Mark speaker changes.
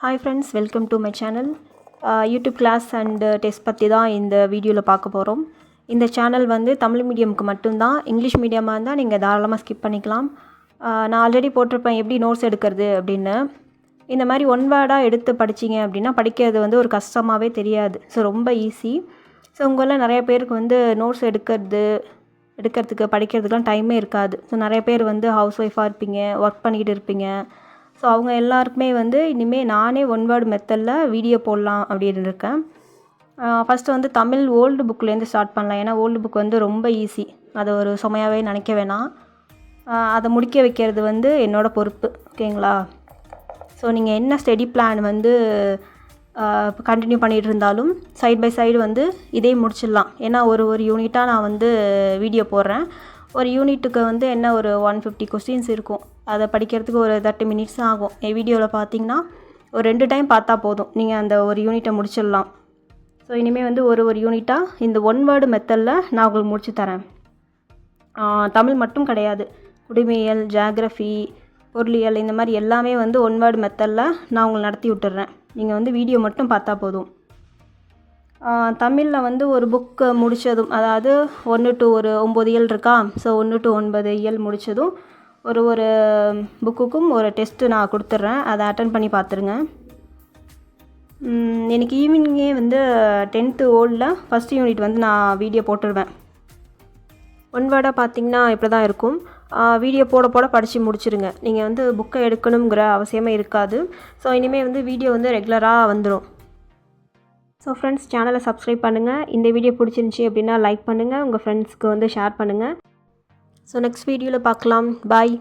Speaker 1: Hi friends, welcome to my channel. YouTube class and test பற்றி தான் இந்த வீடியோவில் பார்க்க போகிறோம். இந்த சேனல் வந்து தமிழ் மீடியமுக்கு மட்டும்தான். இங்கிலீஷ் மீடியமாக இருந்தால் நீங்கள் தாராளமாக ஸ்கிப் பண்ணிக்கலாம். நான் ஆல்ரெடி போட்டிருப்பேன் எப்படி நோட்ஸ் எடுக்கிறது அப்படின்னு. இந்த மாதிரி ஒன் வேர்டாக எடுத்து படிச்சிங்க அப்படின்னா படிக்கிறது வந்து ஒரு கஷ்டமாகவே தெரியாது. ஸோ ரொம்ப ஈஸி. ஸோ உங்களில் நிறைய பேருக்கு வந்து நோட்ஸ் எடுக்கிறதுக்கு படிக்கிறதுக்கெலாம் டைமே இருக்காது. ஸோ நிறைய பேர் வந்து ஹவுஸ் ஒய்ஃபாக இருப்பீங்க, ஒர்க் பண்ணிக்கிட்டு இருப்பீங்க. ஸோ அவங்க எல்லாருக்குமே வந்து இனிமேல் நானே ஒன் வேர்டு மெத்தடில் வீடியோ போடலாம் அப்படின்னு இருக்கேன். ஃபஸ்ட்டு வந்து தமிழ் ஓல்டு புக்லேருந்து ஸ்டார்ட் பண்ணலாம். ஏன்னா ஓல்டு புக் வந்து ரொம்ப ஈஸி. அதை ஒரு சுமையாகவே நினைக்க வேணாம். அதை முடிக்க வைக்கிறது வந்து என்னோடய பொறுப்பு. ஓகேங்களா? ஸோ நீங்கள் என்ன ஸ்டடி பிளான் வந்து கண்டினியூ பண்ணிகிட்டு இருந்தாலும் சைட் பை சைடு வந்து இதே முடிச்சிடலாம். ஏன்னா ஒரு யூனிட்டாக நான் வந்து வீடியோ போடுறேன். ஒரு யூனிட்டுக்கு வந்து என்ன ஒரு 150 கொஸ்டின்ஸ் இருக்கும். அதை படிக்கிறதுக்கு ஒரு 30 மினிட்ஸ் ஆகும். என் வீடியோவில் பார்த்தீங்கன்னா ஒரு 2 டைம் பார்த்தா போதும், நீங்கள் அந்த ஒரு யூனிட்டை முடிச்சிடலாம். ஸோ இனிமேல் வந்து ஒரு யூனிட்டாக இந்த ஒன் வேர்டு மெத்தடில் நான் உங்களுக்கு முடிச்சு தரேன். தமிழ் மட்டும் கிடையாது, குடிமையியல், ஜியாகிரஃபி, பொருளியல், இந்த மாதிரி எல்லாமே வந்து ஒன் வேர்டு மெத்தடில் நான் உங்களுக்கு நடத்தி விட்டுறேன். நீங்கள் வந்து வீடியோ மட்டும் பார்த்தா போதும். தமிழில் வந்து ஒரு புக்கு முடித்ததும், அதாவது 1 to 9 இயல் இருக்கா. ஸோ 1 to 9 இயல் முடித்ததும் ஒரு புக்குக்கும் ஒரு டெஸ்ட்டு நான் கொடுத்துட்றேன். அதை அட்டன் பண்ணி பார்த்துருங்க. இன்றைக்கி ஈவினிங்கே வந்து 10th ஓல்டில் ஃபஸ்ட் யூனிட் வந்து நான் வீடியோ போட்டுருவேன். ஒன் வேர்டாக பார்த்திங்கன்னா இப்படி தான் இருக்கும். வீடியோ போட படித்து முடிச்சிடுங்க. நீங்கள் வந்து புக்கை எடுக்கணுங்கிற அவசியமே இருக்காது. ஸோ இனிமேல் வந்து வீடியோ வந்து ரெகுலராக வந்துடும். ஸோ ஃப்ரெண்ட்ஸ், சேனலை சப்ஸ்கிரைப் பண்ணுங்கள். இந்த வீடியோ பிடிச்சிருந்துச்சி அப்படின்னா லைக் பண்ணுங்கள், உங்கள் ஃப்ரெண்ட்ஸ்க்கு வந்து ஷேர் பண்ணுங்கள். ஸோ நெக்ஸ்ட் வீடியோவில் பார்க்கலாம். பாய்.